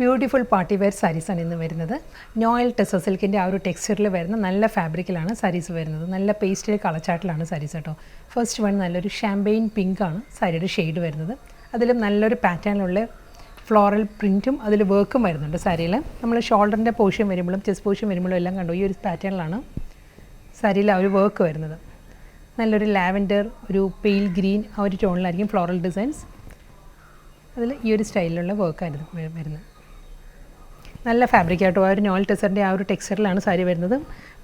Beautiful party wear സാരീസാണ് ഇന്ന് വരുന്നത്. നോയിൽ ടെസർ സിൽക്കിൻ്റെ ആ ഒരു ടെക്സ്ചറിൽ വരുന്ന നല്ല ഫാബ്രിക്കിലാണ് സാരീസ് വരുന്നത്. നല്ല പേസ്റ്റൽ കളച്ചാട്ടിലാണ് സാരീസ് കേട്ടോ. ഫസ്റ്റ് വൺ നല്ലൊരു ഷാമ്പെയിൻ പിങ്ക് ആണ് സാരിയുടെ ഷെയ്ഡ് വരുന്നത്. അതിലും നല്ലൊരു പാറ്റേണിലുള്ള ഫ്ലോറൽ പ്രിൻറ്റും അതിൽ വർക്കും വരുന്നുണ്ട് സാരിയിൽ. നമ്മൾ ഷോൾഡറിൻ്റെ പോർഷൻ വരുമ്പോഴും ചെസ്റ്റ് പോർഷൻ വരുമ്പോഴും എല്ലാം കണ്ടു ഈ ഒരു പാറ്റേണിലാണ് സാരിയിൽ ആ ഒരു വർക്ക് വരുന്നത്. നല്ലൊരു ലാവൻഡർ, ഒരു പെയിൽ ഗ്രീൻ ആ ഒരു ടോണിലായിരിക്കും ഫ്ലോറൽ ഡിസൈൻസ്. അതിൽ ഈ ഒരു സ്റ്റൈലിലുള്ള വർക്കായിരുന്നു വരുന്നത്. നല്ല ഫാബ്രിക് ആട്ടോ. ആ ഒരു നോയിൽ ടെസറിൻ്റെ ആ ഒരു ടെക്സ്ചറിലാണ് സാരി വരുന്നത്.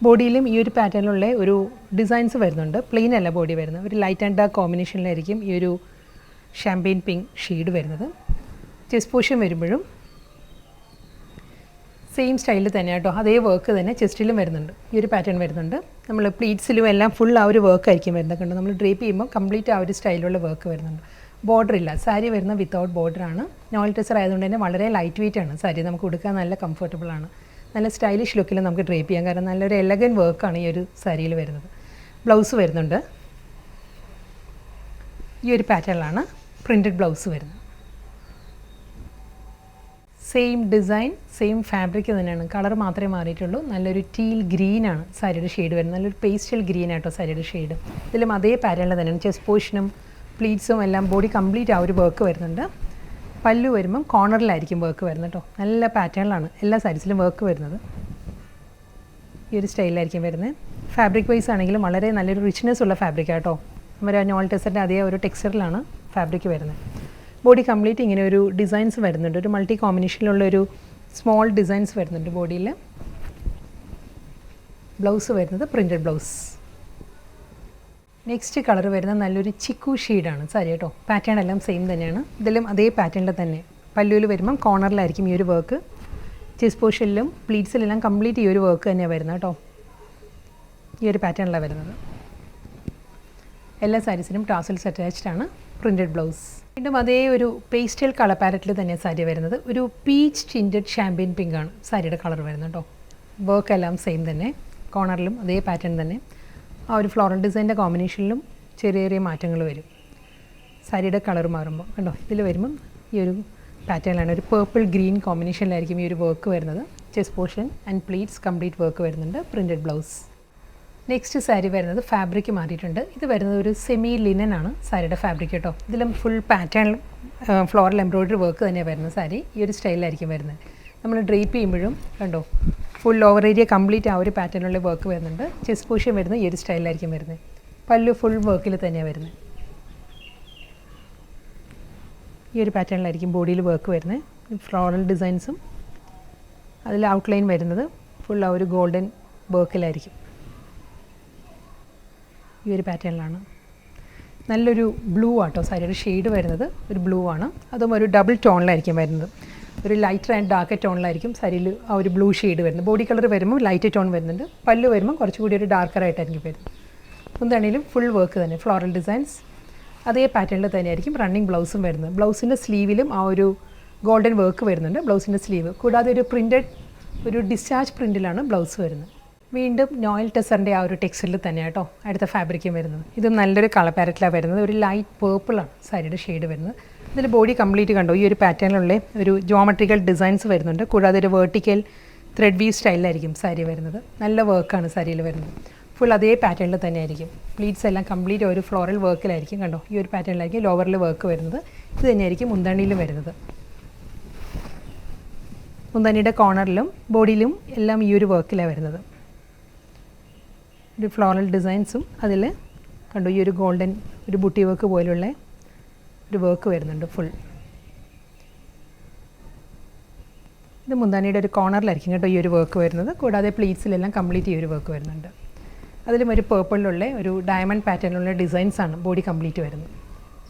ബോഡിയിലും ഈ ഒരു പാറ്റേണിലുള്ള ഒരു ഡിസൈൻസ് വരുന്നുണ്ട്. പ്ലെയിൻ അല്ല ബോഡി വരുന്നത്. ഒരു ലൈറ്റ് ആൻഡ് ഡാർക്ക് കോമ്പിനേഷനിലായിരിക്കും ഈ ഒരു ഷാമ്പെയിൻ പിങ്ക് ഷെയ്ഡ് വരുന്നത്. ചെസ്റ്റ് പോർഷൻ വരുമ്പോഴും സെയിം സ്റ്റൈലിൽ തന്നെ കേട്ടോ. അതേ വർക്ക് തന്നെ ചെസ്റ്റിലും വരുന്നുണ്ട്. ഈ ഒരു പാറ്റേൺ വരുന്നുണ്ട്. നമ്മൾ പ്ലീറ്റ്സിലും എല്ലാം ഫുൾ ആ ഒരു വർക്ക് ആയിരിക്കും വരുന്നത്. കണ്ടോ, നമ്മൾ ഡ്രേപ്പ് ചെയ്യുമ്പോൾ കംപ്ലീറ്റ് ആ ഒരു സ്റ്റൈലുള്ള വർക്ക് വരുന്നുണ്ട്. ബോർഡർ ഇല്ല, സാരി വരുന്ന വിത്തൗട്ട് ബോർഡറാണ്. നോയിൽ ടെസർ ആയതുകൊണ്ട് തന്നെ വളരെ ലൈറ്റ് വെയിറ്റ് ആണ് സാരി. നമുക്ക് ഉടുക്കാൻ നല്ല കംഫർട്ടബിൾ ആണ്. നല്ല സ്റ്റൈലിഷ് ലുക്കിൽ നമുക്ക് ഡ്രേപ്പ് ചെയ്യാം. കാരണം നല്ലൊരു എലഗൻ വർക്കാണ് ഈ ഒരു സാരിയിൽ വരുന്നത്. ബ്ലൗസ് വരുന്നുണ്ട്. ഈ ഒരു പാറ്റേണിലാണ് പ്രിൻറ്റഡ് ബ്ലൗസ് വരുന്നത്. സെയിം ഡിസൈൻ, സെയിം ഫാബ്രിക് തന്നെയാണ്. കളർ മാത്രമേ മാറിയിട്ടുള്ളൂ. നല്ലൊരു ടീൽ ഗ്രീനാണ് സാരിയുടെ ഷെയ്ഡ് വരുന്നത്. നല്ലൊരു പേസ്റ്റൽ ഗ്രീൻ ആയിട്ടോ സാരിയുടെ ഷെയ്ഡ്. ഇതിലും അതേ പാറ്റേണിൽ തന്നെയാണ് ചെസ്റ്റ് പോർഷനും പ്ലീറ്റ്സും എല്ലാം ബോഡി കംപ്ലീറ്റ് ആ ഒരു വർക്ക് വരുന്നുണ്ട്. പല്ലു വരുമ്പം കോർണറിലായിരിക്കും വർക്ക് വരുന്നത് കേട്ടോ. നല്ല പാറ്റേണിലാണ് എല്ലാ സാരീസിലും വർക്ക് വരുന്നത്. ഈ ഒരു സ്റ്റൈലിലായിരിക്കും വരുന്നത്. ഫാബ്രിക് വൈസ് ആണെങ്കിലും വളരെ നല്ലൊരു റിച്ച്നെസ് ഉള്ള ഫാബ്രിക് ആട്ടോ. നമ്മുടെ നോയിൽ ടെസറിൻ്റെ അതേ ഒരു ടെക്സ്ചറിലാണ് ഫാബ്രിക് വരുന്നത്. ബോഡി കംപ്ലീറ്റ് ഇങ്ങനെ ഒരു ഡിസൈൻസ് വരുന്നുണ്ട്. ഒരു മൾട്ടി കോമ്പിനേഷനിലുള്ളൊരു സ്മോൾ ഡിസൈൻസ് വരുന്നുണ്ട് ബോഡിയിൽ. ബ്ലൗസ് വരുന്നത് പ്രിൻറ്റഡ് ബ്ലൗസ്. നെക്സ്റ്റ് കളർ വരുന്നത് നല്ലൊരു ചിക്കു ഷെയ്ഡാണ് സാരി കേട്ടോ. പാറ്റേൺ എല്ലാം സെയിം തന്നെയാണ്. ഇതിലും അതേ പാറ്റേണിൽ തന്നെ പല്ലുവിൽ വരുമ്പം കോർണറിലായിരിക്കും ഈ ഒരു വർക്ക്. ചെസ്റ്റ് പോർഷനിലും പ്ലീറ്റ്സിലെല്ലാം കംപ്ലീറ്റ് ഈ ഒരു വർക്ക് തന്നെയാണ് വരുന്നത് കേട്ടോ. ഈ ഒരു പാറ്റേണിലാണ് വരുന്നത്. എല്ലാ സാരീസിനും ടാസൽസ് അറ്റാച്ച്ഡ് ആണ്. Printed blouse. വീണ്ടും അതേ ഒരു പേസ്റ്റൽ കളർ പാലറ്റിൽ തന്നെയാണ് സാരി വരുന്നത്. ഒരു പീച്ച് ടിൻറ്റഡ് ഷാമ്പെയിൻ പിങ്ക് ആണ് സാരിയുടെ കളർ വരുന്നത് കേട്ടോ. വർക്ക് എല്ലാം സെയിം തന്നെ. കോർണറിലും അതേ പാറ്റേൺ തന്നെ. ആ ഒരു ഫ്ലോറൽ ഡിസൈൻ്റെ കോമ്പിനേഷനിലും ചെറിയ ചെറിയ മാറ്റങ്ങൾ വരും സാരിയുടെ കളർ മാറുമ്പോൾ. കണ്ടോ, ഇതിൽ വരുമ്പം ഈ ഒരു പാറ്റേണിലാണ് ഒരു പേർപ്പിൾ ഗ്രീൻ കോമ്പിനേഷനിലായിരിക്കും ഈ ഒരു വർക്ക് വരുന്നത്. Chest portion and pleats complete work വരുന്നുണ്ട്. Printed blouse. നെക്സ്റ്റ് സാരി വരുന്നത് ഫാബ്രിക് മാറിയിട്ടുണ്ട്. ഇത് വരുന്നത് ഒരു സെമി ലിനൻ ആണ് സാരിയുടെ ഫാബ്രിക് കേട്ടോ. ഇതിലും ഫുൾ പാറ്റേണിലും ഫ്ലോറൽ എംബ്രോയ്ഡറി വർക്ക് തന്നെയാണ് വരുന്നത്. സാരി ഈ ഒരു സ്റ്റൈലിലായിരിക്കും വരുന്നത്. നമ്മൾ ഡ്രേപ്പ് ചെയ്യുമ്പോഴും കണ്ടോ ഫുൾ ഓവർ ഏരിയ കംപ്ലീറ്റ് ആ ഒരു പാറ്റേണിലുള്ള വർക്ക് വരുന്നുണ്ട്. ചെസ്റ്റ് പോർഷൻ വരുന്നത് ഈ ഒരു സ്റ്റൈലിലായിരിക്കും വരുന്നത്. പല്ലു ഫുൾ വർക്കിൽ തന്നെയാണ് വരുന്നത്. ഈ ഒരു പാറ്റേണിലായിരിക്കും ബോഡിയിൽ വർക്ക് വരുന്നത്. ഫ്ലോറൽ ഡിസൈൻസും അതിൽ ഔട്ട്ലൈൻ വരുന്നത് ഫുൾ ആ ഒരു ഗോൾഡൻ വർക്കിലായിരിക്കും. ഈ ഒരു പാറ്റേണിലാണ്. നല്ലൊരു ബ്ലൂ ആട്ടോ സാരിയുടെ ഷെയ്ഡ് വരുന്നത്. ഒരു ബ്ലൂ ആണ്. അതും ഒരു ഡബിൾ ടോണിലായിരിക്കും വരുന്നത്. ഒരു ലൈറ്റർ ആൻഡ് ഡാർക്ക് ടോണിലായിരിക്കും സാരിയിൽ ആ ഒരു ബ്ലൂ ഷെയ്ഡ് വരുന്നത്. ബോഡി കളർ വരുമ്പോൾ ലൈറ്റ് ടോൺ വരുന്നുണ്ട്. പല്ല് വരുമ്പോൾ കുറച്ചുകൂടി ഒരു ഡാർക്കറായിട്ടായിരിക്കും വരുന്നത്. എന്താണെങ്കിലും ഫുൾ വർക്ക് തന്നെ. ഫ്ലോറൽ ഡിസൈൻസ് അതേ പാറ്റേണിൽ തന്നെയായിരിക്കും റണ്ണിങ് ബ്ലൗസും വരുന്നത്. ബ്ലൗസിൻ്റെ സ്ലീവിലും ആ ഒരു ഗോൾഡൻ വർക്ക് വരുന്നുണ്ട്. ബ്ലൗസിൻ്റെ സ്ലീവ് കൂടാതെ ഒരു പ്രിൻറ്റഡ് ഒരു ഡിസ്ചാർജ് പ്രിൻറ്റിലാണ് ബ്ലൗസ് വരുന്നത്. വീണ്ടും നോയിൽ ടെസറിൻ്റെ ആ ഒരു ടെക്സ്ചറിൽ തന്നെ കേട്ടോ അടുത്ത ഫാബ്രിക്കും വരുന്നത്. ഇത് നല്ലൊരു കളർ പാരറ്റിലാണ് വരുന്നത്. ഒരു ലൈറ്റ് പേർപ്പിളാണ് സാരിയുടെ ഷെയ്ഡ് വരുന്നത്. ഇതിൽ ബോഡി കംപ്ലീറ്റ് കണ്ടോ ഈ ഒരു പാറ്റേണിലുള്ള ഒരു ജോമെട്രിക്കൽ ഡിസൈൻസ് വരുന്നുണ്ട്. കൂടാതെ ഒരു വേർട്ടിക്കൽ ത്രെഡ് വീവ് സ്റ്റൈലിലായിരിക്കും സാരി വരുന്നത്. നല്ല വർക്കാണ് സാരിയിൽ വരുന്നത്. ഫുൾ അതേ പാറ്റേണിൽ തന്നെ ആയിരിക്കും. പ്ലീറ്റ്സ് എല്ലാം കംപ്ലീറ്റ് ഒരു ഫ്ലോറൽ വർക്കിലായിരിക്കും. കണ്ടോ ഈ ഒരു പാറ്റേണിലായിരിക്കും ലോവറിൽ വർക്ക് വരുന്നത്. ഇത് തന്നെയായിരിക്കും മുന്താണിയിലും വരുന്നത്. മുന്താണിയുടെ കോർണറിലും ബോഡിയിലും എല്ലാം ഈ ഒരു വർക്കിലാണ് വരുന്നത്. ഒരു ഫ്ലോറൽ ഡിസൈൻസും അതിൽ കണ്ടു ഈ ഒരു ഗോൾഡൻ ഒരു ബുട്ടി വർക്ക് പോലുള്ള ഒരു വർക്ക് വരുന്നുണ്ട് ഫുൾ. ഇത് മുന്താണിയുടെ ഒരു കോർണറിലായിരിക്കും കേട്ടോ ഈ ഒരു വർക്ക് വരുന്നത്. കൂടാതെ പ്ലീറ്റ്സിലെല്ലാം കംപ്ലീറ്റ് ഈ ഒരു വർക്ക് വരുന്നുണ്ട്. അതിലും ഒരു പേർപ്പിളിലുള്ള ഒരു ഡയമണ്ട് പാറ്റേണിലുള്ള ഡിസൈൻസാണ് ബോഡി കംപ്ലീറ്റ് വരുന്നത്.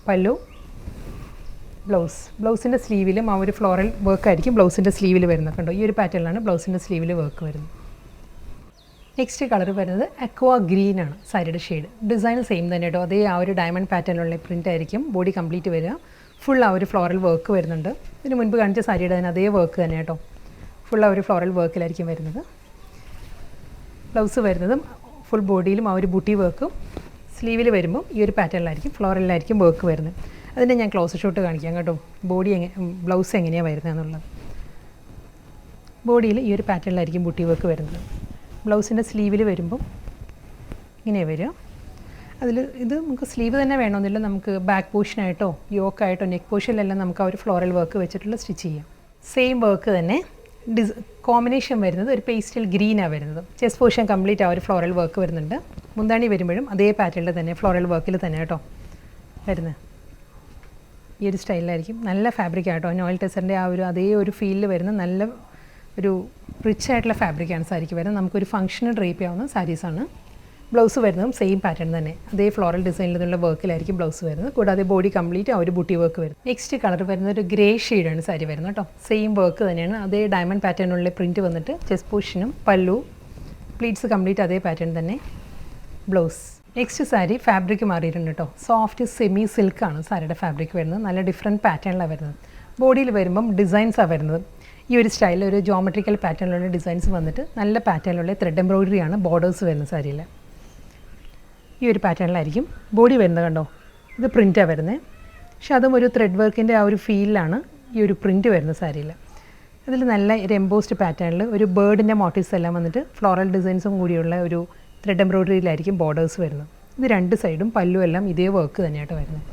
പല്ലു, ബ്ലൗസിൻ്റെ സ്ലീവിലും ആ ഒരു ഫ്ലോറൽ വർക്കായിരിക്കും ബ്ലൗസിൻ്റെ സ്ലീവിൽ വരുന്നത്. കണ്ടോ ഈ ഒരു പാറ്റേണിലാണ് ബ്ലൗസിൻ്റെ സ്ലീവിൽ വർക്ക് വരുന്നത്. നെക്സ്റ്റ് കളർ വരുന്നത് അക്വാ ഗ്രീൻ ആണ് സാരിയുടെ ഷെയ്ഡ്. ഡിസൈൻ സെയിം തന്നെ കേട്ടോ. അതേ ആ ഒരു ഡയമണ്ട് പാറ്റേണിലുള്ള പ്രിൻ്റ് ആയിരിക്കും ബോഡി കംപ്ലീറ്റ് വരിക. ഫുൾ ആ ഒരു ഫ്ലോറൽ വർക്ക് വരുന്നുണ്ട്. ഇതിന് മുൻപ് കാണിച്ച സാരിയുടെ തന്നെ അതേ വർക്ക് തന്നെ കേട്ടോ. ഫുൾ ആ ഒരു ഫ്ലോറൽ വർക്കിലായിരിക്കും വരുന്നത്. ബ്ലൗസ് വരുന്നതും ഫുൾ ബോഡിയിലും ആ ഒരു ബുട്ടി വർക്കും സ്ലീവിൽ വരുമ്പോൾ ഈ ഒരു പാറ്റേണിലായിരിക്കും ഫ്ലോറലിലായിരിക്കും വർക്ക് വരുന്നത്. അതിൻ്റെ ഞാൻ ക്ലോസ് ഷോട്ട് കാണിക്കാം കേട്ടോ. ബോഡി ബ്ലൗസ് എങ്ങനെയാണ് വരുന്നത് എന്നുള്ളത്. ബോഡിയിൽ ഈ ഒരു പാറ്റേണിലായിരിക്കും ബുട്ടി വർക്ക് വരുന്നത്. ബ്ലൗസിൻ്റെ സ്ലീവിൽ വരുമ്പം ഇങ്ങനെ വരും. അതിൽ ഇത് നമുക്ക് സ്ലീവ് തന്നെ വേണമെന്നില്ല, നമുക്ക് ബാക്ക് പോർഷനായിട്ടോ യോക്കായിട്ടോ നെക്ക് പോർഷനിലെല്ലാം നമുക്ക് ആ ഒരു ഫ്ലോറൽ വർക്ക് വെച്ചിട്ടുള്ള സ്റ്റിച്ച് ചെയ്യാം. സെയിം വർക്ക് തന്നെ കോമ്പിനേഷൻ വരുന്നത് ഒരു പേസ്റ്റൽ ഗ്രീനാണ് വരുന്നത്. ചെസ്റ്റ് പോർഷൻ കംപ്ലീറ്റ് ആ ഒരു ഫ്ലോറൽ വർക്ക് വരുന്നുണ്ട്. മുന്താണി വരുമ്പോഴും അതേ പാറ്റേണിൽ തന്നെ ഫ്ലോറൽ വർക്കിൽ തന്നെ കേട്ടോ വരുന്നത്. ഈ ഒരു സ്റ്റൈലിലായിരിക്കും. നല്ല ഫാബ്രിക് ആട്ടോ, നോയിൽ ടെസറിൻ്റെ ആ ഒരു അതേ ഒരു ഫീലിൽ വരുന്ന നല്ല ഒരു റിച്ച് ആയിട്ടുള്ള ഫാബ്രിക്കാണ് സാരിക്ക് വരുന്നത്. നമുക്കൊരു ഫംഗ്ഷന് ഡ്രേപ്പ് ചെയ്യാവുന്ന സാരീസാണ്. ബ്ലൗസ് വരുന്നതും സെയിം പാറ്റേൺ തന്നെ അതേ ഫ്ലോറൽ ഡിസൈനിൽ നിന്നുള്ള വർക്കിലായിരിക്കും ബ്ലൗസ് വരുന്നത്. കൂടാതെ ബോഡി കംപ്ലീറ്റ് ആ ഒരു ബുട്ടി വർക്ക് വരും. നെക്സ്റ്റ് കളർ വരുന്നത് ഒരു ഗ്രേ ഷെയ്ഡാണ് സാരി വരുന്നത് കേട്ടോ. സെയിം വർക്ക് തന്നെയാണ്, അതേ ഡയമണ്ട് പാറ്റേണിലുള്ള പ്രിൻറ്റ് വന്നിട്ട് ചെസ്റ്റ് പോർഷനും പല്ലു പ്ലീറ്റ്സ് കംപ്ലീറ്റ് അതേ പാറ്റേൺ തന്നെ ബ്ലൗസ്. നെക്സ്റ്റ് സാരി ഫാബ്രിക് മാറിയിട്ടുണ്ട് കേട്ടോ. സോഫ്റ്റ് സെമി സിൽക്കാണ് സാരിയുടെ ഫാബ്രിക് വരുന്നത്. നല്ല ഡിഫറെൻറ്റ് പാറ്റേണിലാണ് വരുന്നത്. ബോഡിയിൽ വരുമ്പം ഡിസൈൻസാണ് വരുന്നത്. ഈ ഒരു സ്റ്റൈലിൽ ഒരു ജോമെട്രിക്കൽ പാറ്റേണിലുള്ള ഡിസൈൻസ് വന്നിട്ട് നല്ല പാറ്റേണിലുള്ള ത്രെഡ് എംബ്രോയിഡറിയാണ് ബോർഡേഴ്സ് വരുന്നത് സാരിയിൽ. ഈ ഒരു പാറ്റേണിലായിരിക്കും ബോഡി വരുന്നത്. കണ്ടോ, ഇത് പ്രിൻറ്റാണ് വരുന്നത്. പക്ഷെ അതും ഒരു ത്രെഡ് വർക്കിൻ്റെ ആ ഒരു ഫീലിലാണ് ഈ ഒരു പ്രിൻറ്റ് വരുന്നത് സാരിയിൽ. അതിൽ നല്ല ഒരു എംബോസ്ഡ് പാറ്റേണിൽ ഒരു ബേർഡിൻ്റെ മോട്ടീവ്സ് എല്ലാം വന്നിട്ട് ഫ്ലോറൽ ഡിസൈൻസും കൂടിയുള്ള ഒരു ത്രെഡ് എംബ്രോയിഡറിയിലായിരിക്കും ബോർഡേഴ്സ് വരുന്നത്. ഇത് രണ്ട് സൈഡും പല്ലു എല്ലാം ഇതേ വർക്ക് തന്നെയായിട്ട് വരുന്നത്.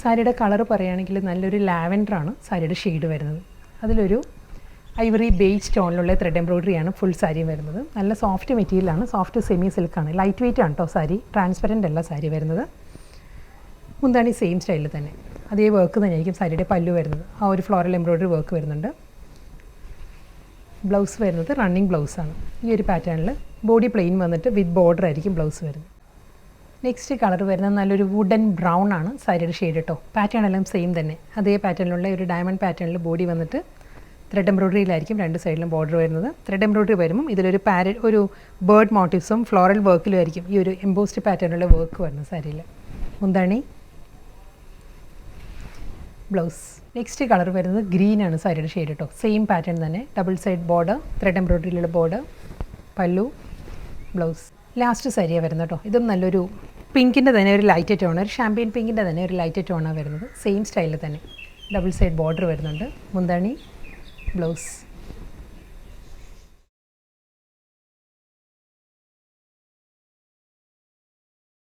സാരിയുടെ കളർ പറയുകയാണെങ്കിൽ നല്ലൊരു ലാവൻഡറാണ് സാരിയുടെ ഷെയ്ഡ് വരുന്നത്. അതിലൊരു ഐവറി ബേജ് ടോണിലുള്ള ത്രെഡ് എംബ്രോയിഡറിയാണ് ഫുൾ സാരി വരുന്നത്. നല്ല സോഫ്റ്റ് മെറ്റീരിയലാണ്, സോഫ്റ്റ് സെമി സിൽക്കാണ്, ലൈറ്റ് വെയിറ്റ് ആണ് കേട്ടോ സാരി, ട്രാൻസ്പെറൻ്റ് അല്ല സാരി വരുന്നത്. മുന്താണി സെയിം സ്റ്റൈലിൽ തന്നെ അതേ വർക്ക് തന്നെയായിരിക്കും സാരിയുടെ പല്ലു വരുന്നത്. ആ ഒരു ഫ്ലോറൽ എംബ്രോയിഡറി വർക്ക് വരുന്നുണ്ട്. ബ്ലൗസ് വരുന്നത് റണ്ണിങ് ബ്ലൗസാണ്. ഈ ഒരു പാറ്റേണിൽ ബോഡി പ്ലെയിൻ വന്നിട്ട് വിത്ത് ബോർഡർ ആയിരിക്കും ബ്ലൗസ് വരുന്നത്. നെക്സ്റ്റ് കളർ വരുന്നത് നല്ലൊരു വുഡൻ ബ്രൗൺ ആണ് സാരിയുടെ ഷെയ്ഡ് കേട്ടോ. പാറ്റേൺ എല്ലാം സെയിം തന്നെ അതേ പാറ്റേണിലുള്ള ഒരു ഡയമണ്ട് പാറ്റേണിൽ ബോഡി വന്നിട്ട് ത്രെഡ് എംബ്രോയിഡറിയിലായിരിക്കും രണ്ട് സൈഡിലും ബോർഡർ വരുന്നത്. ത്രെഡ് എംബ്രോയിഡറി വരുമ്പം ഇതിലൊരു ഒരു ബേർഡ് മോട്ടീവ്സും ഫ്ലോറൽ വർക്കിലും ആയിരിക്കും ഈ ഒരു എംബോസ്ഡ് പാറ്റേണിലുള്ള വർക്ക് വരുന്നത് സാരിയിൽ. മുന്താണി ബ്ലൗസ്. നെക്സ്റ്റ് കളർ വരുന്നത് ഗ്രീനാണ് സാരിയുടെ ഷെയ്ഡ് കേട്ടോ. സെയിം പാറ്റേൺ തന്നെ ഡബിൾ സൈഡ് ബോർഡർ, ത്രെഡ് എംബ്രോയിഡറിയിലുള്ള ബോർഡർ, പല്ലു, ബ്ലൗസ്. ലാസ്റ്റ് സാരിയാണ് വരുന്നത് കേട്ടോ. ഇതും നല്ലൊരു പിങ്കിൻ്റെ തന്നെ ഒരു ലൈറ്റ് ടോൺ, ഒരു ഷാമ്പയിൻ പിങ്കിൻ്റെ തന്നെ ഒരു ലൈറ്റ് ടോണാണ് വരുന്നത്. സെയിം സ്റ്റൈലിൽ തന്നെ ഡബിൾ സൈഡ് ബോർഡർ വരുന്നുണ്ട്. മുന്താണി ബ്ലൗസ്.